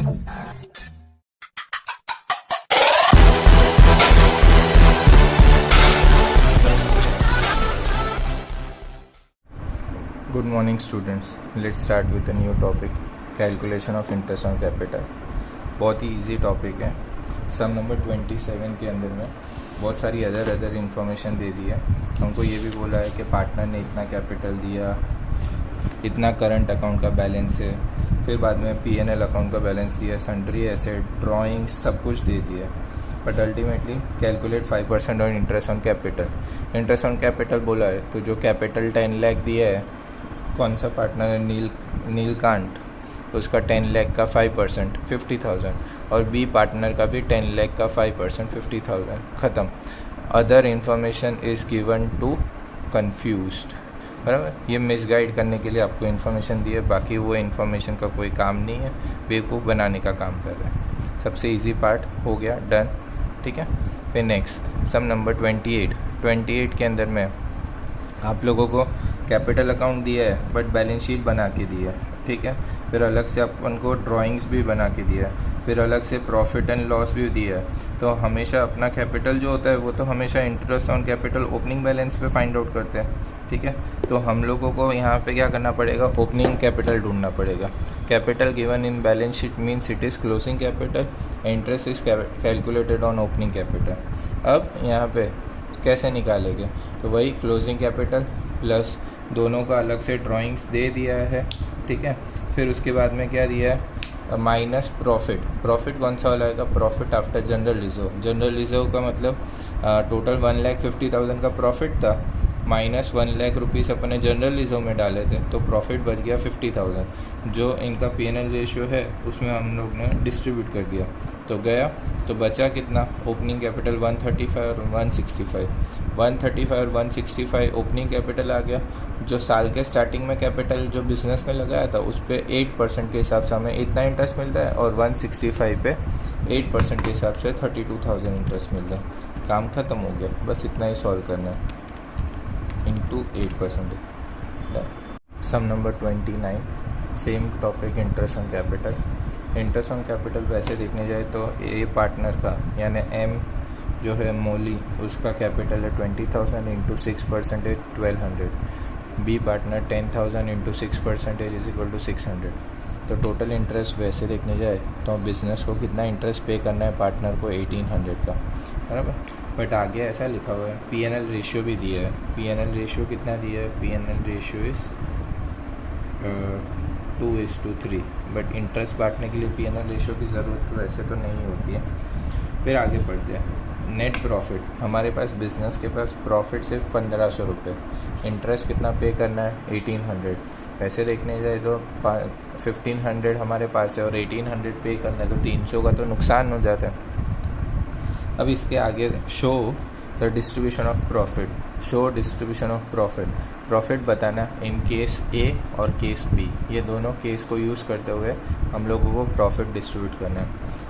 Good morning students. Let's start with a new topic, calculation of interest on capital. बहुत ही easy topic है. सम number 27 के अंदर में बहुत सारी अदर इन्फॉर्मेशन दे दी है. हमको ये भी बोला है कि पार्टनर ने इतना कैपिटल दिया, इतना करंट अकाउंट का बैलेंस है, फिर बाद में P&L अकाउंट का बैलेंस दिया, सन्ड्री एसेट, ड्राइंग्स, सब कुछ दे दिया. But ultimately calculate 5% on interest on capital. Interest on capital बोला है तो जो कैपिटल 10 लाख दिया है, कौन सा पार्टनर है, नीलकांत, उसका 10 लाख का 5% 50,000 और बी पार्टनर का भी 10 लाख का 5% 50,000. ख़त्म. Other information is given to confused. बराबर. ये मिसगाइड करने के लिए आपको इन्फॉर्मेशन दी है, बाकी वो इन्फॉर्मेशन का कोई काम नहीं है, बेवकूफ़ बनाने का काम कर रहे हैं. सबसे इजी पार्ट हो गया, डन. ठीक है. फिर नेक्स्ट सम नंबर 28 के अंदर में आप लोगों को कैपिटल अकाउंट दिया है बट बैलेंस शीट बना के दी है. ठीक है. फिर अलग से अपन को ड्राइंग्स भी बना के दिया है, फिर अलग से प्रॉफिट एंड लॉस भी दिया है. तो हमेशा अपना कैपिटल जो होता है वो तो हमेशा interest on capital opening balance पे फाइंड आउट करते हैं. ठीक है. तो हम लोगों को यहाँ पे क्या करना पड़ेगा, ओपनिंग कैपिटल ढूंढना पड़ेगा. Capital given in balance sheet means it is closing capital, interest is calculated on opening capital. अब यहाँ पे कैसे निकालेंगे, तो वही क्लोजिंग कैपिटल प्लस दोनों का अलग से ड्राइंग्स दे दिया है. ठीक है. फिर उसके बाद में क्या दिया है, माइनस प्रॉफिट. प्रॉफिट कौन सा वाला आएगा, profit after general reserve. General reserve का मतलब टोटल 1,50,000 का प्रॉफिट था, माइनस 1 लाख रुपीज़ अपने जनरल रिजर्व में डाले थे, तो प्रॉफिट बच गया 50,000. जो इनका P&L रेशियो है उसमें हम लोग ने डिस्ट्रीब्यूट कर दिया, तो गया. तो बचा कितना, ओपनिंग कैपिटल 135 और 165. 135 और 165 ओपनिंग कैपिटल आ गया. जो साल के स्टार्टिंग में कैपिटल जो बिज़नेस में लगाया था उस पर 8% के हिसाब से हमें इतना इंटरेस्ट मिलता है, और 165 पे 8% के हिसाब से 32,000 इंटरेस्ट मिल रहा है. काम ख़त्म हो गया. बस इतना ही सॉल्व करना है, into 8%. Some number 29, same topic, interest on capital. Interest on capital वैसे देखने जाए तो ए पार्टनर का यानी एम जो है मोली, उसका कैपिटल है 20,000 into 6% 1,200. B partner 10,000 into 6% is equal to 600. तो टोटल इंटरेस्ट वैसे देखने जाए तो बिज़नेस को कितना इंटरेस्ट पे करना है पार्टनर को, 1,800 का. बराबर. बट आगे ऐसा लिखा हुआ है, P&L रेशियो भी दिया है. P&L रेशियो कितना दिया है, P&L ratio is 2:3. But interest बांटने के लिए P&L रेशियो की ज़रूरत वैसे तो नहीं होती है. फिर आगे बढ़ते हैं. Net profit. हमारे पास बिज़नेस के पास प्रॉफिट सिर्फ 1,500 रुपये, इंटरेस्ट कितना पे करना है, 1,800. वैसे देखने जाए तो 1,500 हमारे पास है और 1,800 पे करना है, तो 300 का तो नुकसान हो जाता है. अब इसके आगे show the distribution of profit. Show distribution of profit. Profit बताना इन केस ए और केस बी, ये दोनों केस को यूज़ करते हुए हम लोगों को प्रॉफिट डिस्ट्रीब्यूट करना है.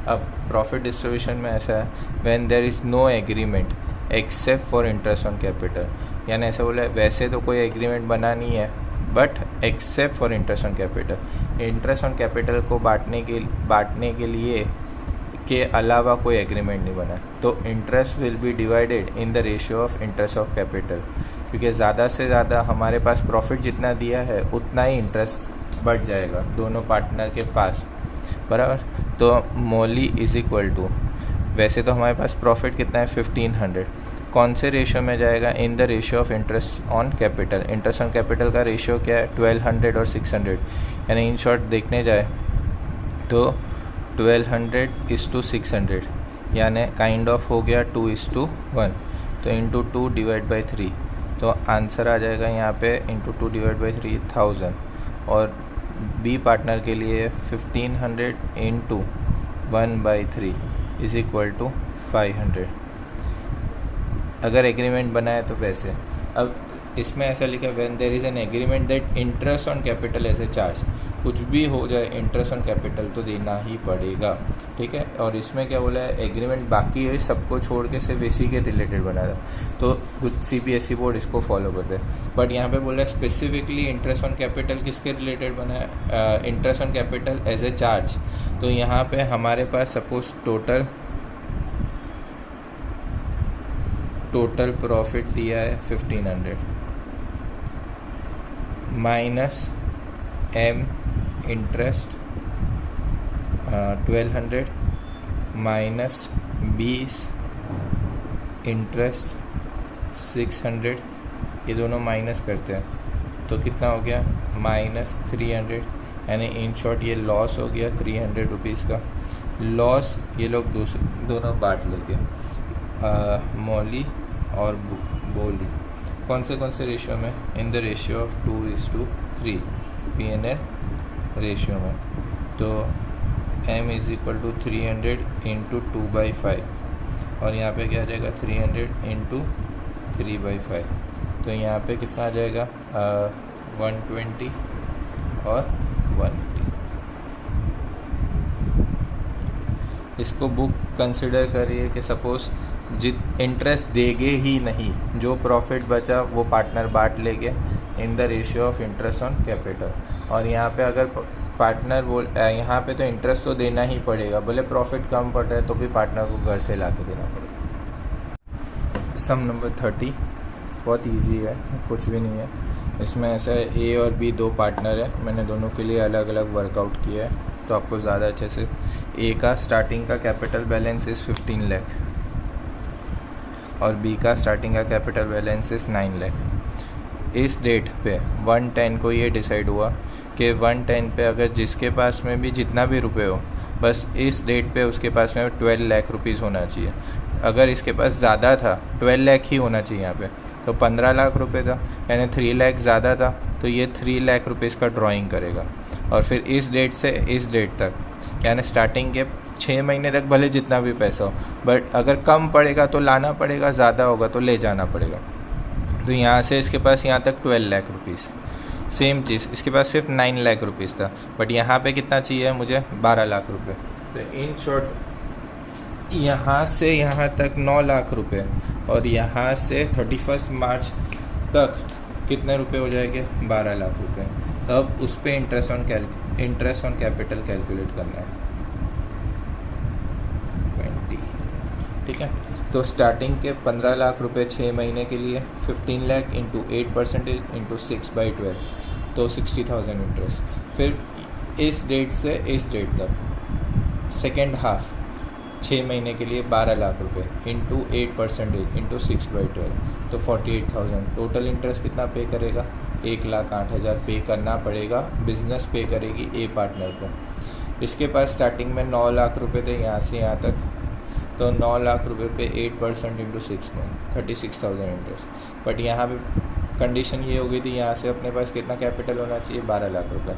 अब प्रॉफिट डिस्ट्रीब्यूशन में ऐसा है, when there is no agreement except for interest on capital. यानी ऐसा बोला है, वैसे तो कोई एग्रीमेंट बना नहीं है but except for interest on capital. Interest on capital को बांटने के लिए के अलावा कोई एग्रीमेंट नहीं बना, तो interest will be divided in the ratio of interest of capital. क्योंकि ज़्यादा से ज़्यादा हमारे पास प्रॉफिट जितना दिया है उतना ही इंटरेस्ट बढ़ जाएगा दोनों पार्टनर के पास. बराबर. तो मोली इज इक्वल टू, वैसे तो हमारे पास प्रॉफिट कितना है 1,500, कौन से रेशियो में जाएगा, इन the ratio of interest on capital. Interest on capital का रेशियो क्या है, 1,200 और 600. यानी इन शॉर्ट देखने जाए तो 1,200:600 यानी काइंड ऑफ हो गया 2:1. तो इंटू 2 डिवाइड बाई 3, तो आंसर आ जाएगा यहाँ पे इंटू 2 डिवाइड बाई 3 1000. और बी पार्टनर के लिए 1,500 इंटू 1/3 इज इक्वल टू 500. अगर एग्रीमेंट बना है तो वैसे. अब इसमें ऐसा लिखा है when there is an agreement that interest on capital as a charge, कुछ भी हो जाए इंटरेस्ट ऑन कैपिटल तो देना ही पड़ेगा, ठीक है। और इसमें क्या बोला है, एग्रीमेंट बाकी है सबको छोड़ के सिर्फ इसी के रिलेटेड बना था, तो कुछ CBSE बोर्ड इसको फॉलो करते हैं। बट यहाँ पे बोला है स्पेसिफिकली इंटरेस्ट ऑन कैपिटल किसके रिलेटेड बना है, interest on capital as a charge. तो यहाँ पे हमारे पास सपोज टोटल प्रॉफिट दिया है 1500 minus M interest 1200 minus 20 interest 600, ये दोनों माइनस करते हैं तो कितना हो गया -300, यानी इन शॉर्ट ये लॉस हो गया 300 रुपीज़ का लॉस। ये लोग दोनों बांट लेंगे, मौली और बोली। कौन से रेशियो में, in the ratio of 2:3 P&L ratio में। तो M is equal to 300 into 2/5 और यहाँ पे क्या आ जाएगा 300 इंटू 3/5, तो यहाँ पे कितना आ जाएगा 120 और 180। इसको बुक कंसिडर करिए कि सपोज़ इंटरेस्ट देंगे ही नहीं, जो प्रॉफिट बचा वो पार्टनर बांट लेंगे इन the ratio of interest on capital. और यहाँ पे अगर पार्टनर यहाँ पे तो इंटरेस्ट तो देना ही पड़ेगा, भले प्रॉफिट कम पड़ रहा है तो भी पार्टनर को घर से ला के देना पड़ेगा। सम नंबर 30 बहुत इजी है, कुछ भी नहीं है इसमें। ऐसा है A और B दो पार्टनर है, मैंने दोनों के लिए अलग अलग वर्कआउट किया है तो आपको ज़्यादा अच्छे से। A का स्टार्टिंग का कैपिटल बैलेंस इज़ 15 लाख और B का स्टार्टिंग का कैपिटल बैलेंस इज़ 9 लाख। इस डेट पे 110 को ये डिसाइड हुआ कि 110 पे अगर जिसके पास में भी जितना भी रुपए हो, बस इस डेट पे उसके पास में 12 लाख रुपीज़ होना चाहिए। अगर इसके पास ज़्यादा था 12 लाख ही होना चाहिए यहाँ पे, तो 15 लाख रुपए था, यानी 3 लाख ज़्यादा था तो ये 3 लाख रुपीज़ का ड्राइंग करेगा। और फिर इस डेट से इस डेट तक, यानी स्टार्टिंग के 6 महीने तक भले जितना भी पैसा हो, बट अगर कम पड़ेगा तो लाना पड़ेगा, ज़्यादा होगा तो ले जाना पड़ेगा। तो यहाँ से इसके पास यहाँ तक 12 लाख रुपीज़। सेम चीज़ इसके पास सिर्फ 9 लाख रुपीज़ था, बट यहाँ पे कितना चाहिए मुझे 12 लाख रुपए। तो इन शॉर्ट यहाँ से यहाँ तक 9 लाख रुपए और यहाँ से 31 मार्च तक कितने रुपए हो जाएंगे 12 लाख रुपए। अब उस पर इंटरेस्ट ऑन कैपिटल कैलकुलेट करना है 20, ठीक है। तो स्टार्टिंग के 15 लाख रुपए 6 महीने के लिए 15 लाख इंटू 8% इंटू 6/12, तो 60,000 इंटरेस्ट। फिर इस डेट से इस डेट तक सेकेंड हाफ 6 महीने के लिए 12 लाख रुपए इंटू 8% इंटू 6/12, तो 48,000। टोटल इंटरेस्ट कितना पे करेगा 1,08,000 पे करना पड़ेगा, बिजनेस पे करेगी ए पार्टनर को। इसके पास स्टार्टिंग में 9 लाख रुपए थे यहाँ से यहाँ तक, तो 9 लाख रुपए पे 8% इंटू 6 मंथ 36,000 इंटरेस्ट। बट यहाँ पे कंडीशन ये हो गई थी, यहाँ से अपने पास कितना कैपिटल होना चाहिए 12 लाख रुपए।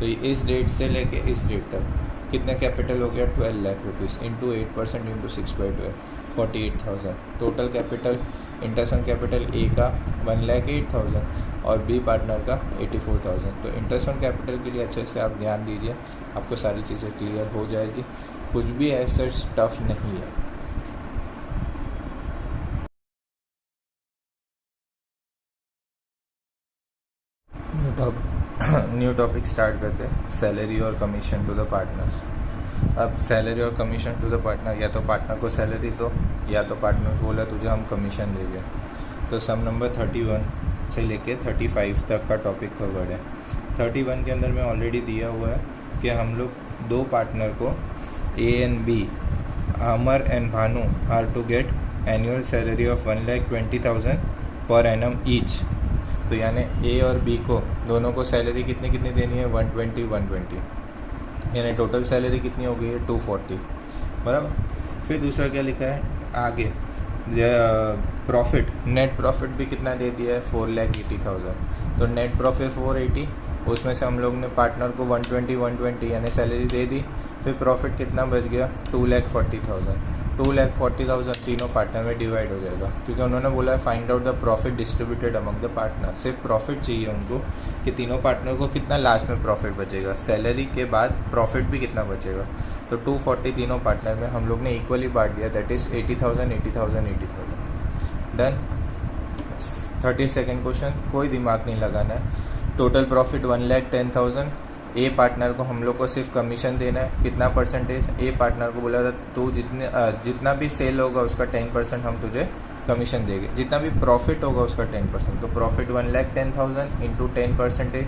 तो इस डेट से लेके इस डेट तक कितना कैपिटल हो गया 12 lakh rupees into 8% into 6/12, 48,000। Total capital interest on capital A का 1,08,000 और बी पार्टनर का 84,000। तो इंटरेस्ट ऑन कैपिटल के लिए अच्छे से आप ध्यान दीजिए, आपको सारी चीज़ें क्लियर हो जाएगी, कुछ भी ऐसा टफ नहीं है। न्यू टॉपिक स्टार्ट करते हैं, सैलरी और कमीशन टू द पार्टनर्स। अब सैलरी और कमीशन टू द पार्टनर, या तो पार्टनर को सैलरी दो या तो पार्टनर को बोला तुझे हम कमीशन देंगे। तो सम नंबर 31 से लेके 35 तक का टॉपिक कवर्ड है। 31 के अंदर में ऑलरेडी दिया हुआ है कि हम लोग दो पार्टनर को A and B, Amar and Bhanu, are to get annual salary of 1,20,000 per annum each. तो यानी ए और बी को दोनों को सैलरी कितनी कितनी देनी है 120, यानी टोटल सैलरी कितनी हो गई है 240, बराबर। फिर दूसरा क्या लिखा है आगे, प्रॉफिट, नेट प्रॉफिट भी कितना दे दिया है 4,80,000। तो नेट प्रॉफिट 480, उसमें से हम लोग ने पार्टनर को 120 यानी सैलरी दे दी। फिर प्रॉफिट कितना बच गया 2,40,000। 2,40,000 तीनों पार्टनर में डिवाइड हो जाएगा, क्योंकि उन्होंने बोला है find out the profit distributed among the partner. सिर्फ प्रॉफिट चाहिए उनको कि तीनों पार्टनर को कितना लास्ट में प्रॉफिट बचेगा, सैलरी के बाद प्रॉफिट भी कितना बचेगा। तो 240 तीनों पार्टनर में हम लोग ने इक्वली बांट दिया, that is 80,000 80,000 80,000। Done. 32nd question, कोई दिमाग नहीं लगाना है। Total profit 1,10,000। ए पार्टनर को हम लोग को सिर्फ कमीशन देना है, कितना परसेंटेज। ए पार्टनर को बोला था तू जितना भी सेल होगा उसका 10% हम तुझे कमीशन देंगे, जितना भी प्रॉफिट होगा उसका 10%। तो प्रॉफिट 1,10,000 इंटू 10%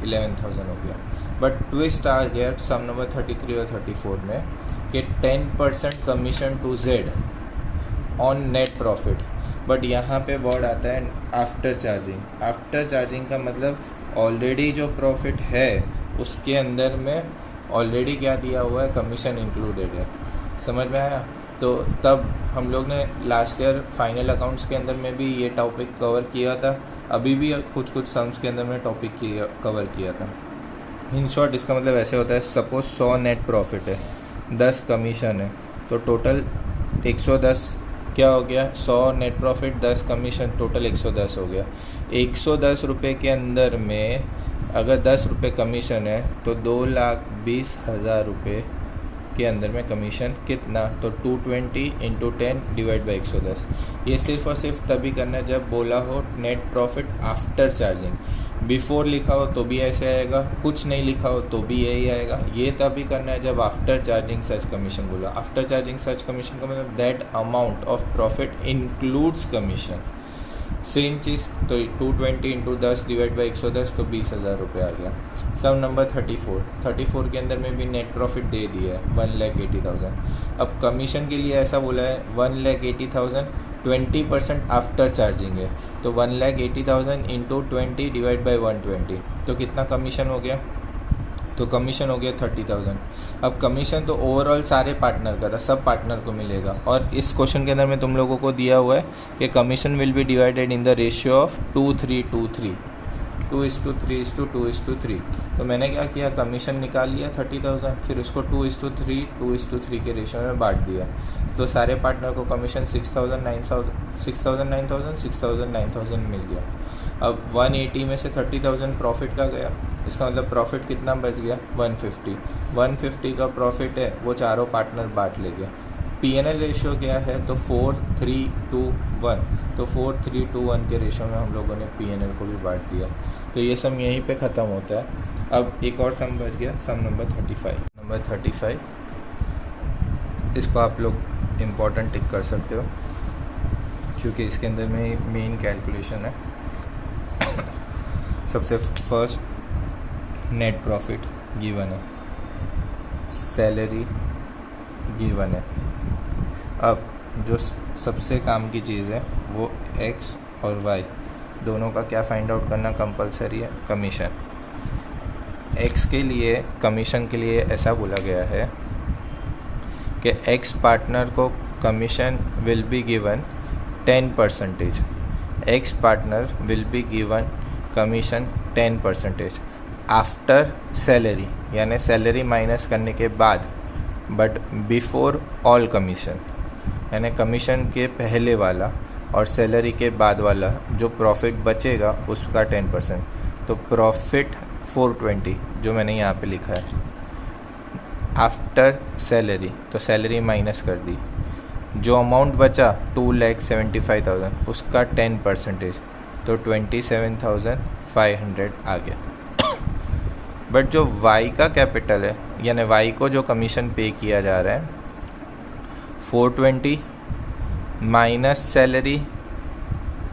11,000 हो गया। बट ट्विस्ट आ गया सम नंबर 33 और 34 में कि 10% commission to Z on net profit. But यहाँ पे वर्ड आता है आफ्टर चार्जिंग। आफ्टर चार्जिंग का मतलब ऑलरेडी जो प्रॉफिट है उसके अंदर में ऑलरेडी क्या दिया हुआ है, कमीशन इंक्लूडेड है। समझ में आया? तो तब हम लोग ने लास्ट ईयर फाइनल अकाउंट्स के अंदर में भी ये टॉपिक कवर किया था, अभी भी कुछ कुछ सम्स के अंदर में टॉपिक कवर किया था। इन शॉर्ट इसका मतलब ऐसे होता है, सपोज 100 नेट प्रॉफिट है, 10 कमीशन है, तो टोटल 110 क्या हो गया, 100 नेट प्रॉफिट 10 कमीशन, टोटल 110 हो गया। 110 रुपये के अंदर में अगर 10 रुपये कमीशन है तो 2,20,000 रुपये के अंदर में कमीशन कितना, तो 220 इंटू 10 डिवाइड बाई 110। ये सिर्फ और सिर्फ तभी करना है जब बोला हो net profit after charging. Before लिखा हो तो भी ऐसे आएगा, कुछ नहीं लिखा हो तो भी यही आएगा। ये तभी करना है जब आफ्टर चार्जिंग सच कमीशन बोला। आफ्टर चार्जिंग सच कमीशन का मतलब that amount of profit includes commission. Same चीज़, तो 220 इंटू 10 डिवाइड बाई 110 तो 20,000 रुपये आ गया। सम नंबर 34 के अंदर में भी नेट प्रॉफिट दे दिया है 1,80,000। अब कमीशन के लिए ऐसा बोला है 1,80,000 20% आफ्टर चार्जिंग है, तो 1,80,000 इंटू 20 डिवाइड बाई 120 तो कितना कमीशन हो गया, तो कमीशन हो गया 30,000। अब कमीशन तो ओवरऑल सारे पार्टनर का था, सब पार्टनर को मिलेगा। और इस क्वेश्चन के अंदर में तुम लोगों को दिया हुआ है कि commission will be divided in the ratio of 2:3 2:3 तो मैंने क्या किया, कमीशन निकाल लिया 30,000, फिर उसको 2:3 के रेशियो में बांट दिया। तो सारे पार्टनर को कमीशन 6,000 9,000 मिल गया। अब 180 में से 30,000 प्रॉफिट का गया, इसका मतलब प्रॉफिट कितना बच गया, 150 का प्रॉफिट है, वो चारों पार्टनर बांट ले गया। P&L रेशियो क्या है, तो 4:3:1, तो 4:3:1 के रेशियो में हम लोगों ने P&L को भी बांट दिया। तो ये सम यहीं पे ख़त्म होता है। अब एक और सम बच गया, सम नंबर 35। इसको आप लोग इम्पोर्टेंट टिक कर सकते हो क्योंकि इसके अंदर में मेन कैलकुलेशन है। सबसे फर्स्ट नेट प्रॉफिट गिवन है, सैलरी गिवन है। अब जो सबसे काम की चीज़ है वो एक्स और वाई दोनों का क्या फाइंड आउट करना कंपलसरी है, कमीशन। एक्स के लिए कमीशन के लिए ऐसा बोला गया है कि एक्स पार्टनर को commission will be given 10%। Ex partner will be given commission 10% after salary, यानी सैलरी माइनस करने के बाद, बट बिफोर ऑल कमीशन, यानी कमीशन के पहले वाला और सैलरी के बाद वाला जो प्रॉफिट बचेगा उसका 10%। तो प्रॉफिट 420 जो मैंने यहाँ पे लिखा है आफ्टर सैलरी, तो सैलरी माइनस कर दी, जो अमाउंट बचा 2,75,000 उसका 10% तो 27,500 आ गया। बट जो वाई का कैपिटल है, यानी वाई को जो कमीशन पे किया जा रहा है 420 minus salary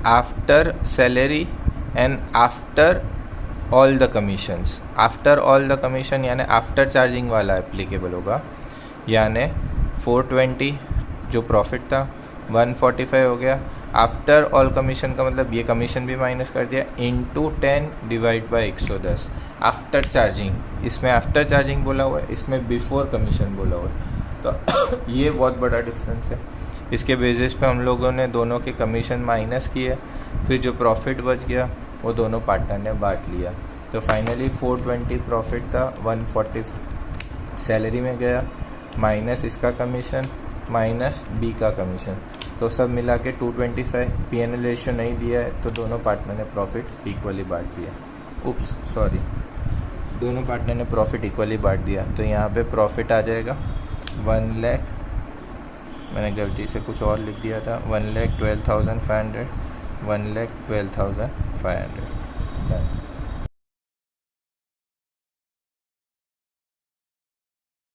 after salary and after all the commissions. After all the commission यानी आफ्टर चार्जिंग वाला एप्लीकेबल होगा, यानी 420 जो प्रॉफिट था 145 हो गया। आफ्टर ऑल कमीशन का मतलब ये कमीशन भी माइनस कर दिया, into 10 divide by 110 after charging. इसमें आफ्टर चार्जिंग बोला हुआ है, इसमें बिफोर कमीशन बोला हुआ है। तो ये बहुत बड़ा डिफरेंस है। इसके बेसिस पे हम लोगों ने दोनों के कमीशन माइनस किए, फिर जो प्रॉफिट बच गया वो दोनों पार्टनर ने बांट लिया। तो फाइनली 420 प्रॉफिट था, 140 सैलरी में गया, माइनस इसका कमीशन माइनस बी का कमीशन, तो सब मिला के 225। P&L रेशियो नहीं दिया है तो दोनों पार्टनर ने प्रॉफिट इक्वली बांट दिया। उप्स सॉरी, दोनों पार्टनर ने प्रॉफिट इक्वली बांट दिया, तो यहाँ पे प्रॉफिट आ जाएगा 1 लाख, मैंने गलती से कुछ और लिख दिया था, 1,12,500, 1,12,500 डन।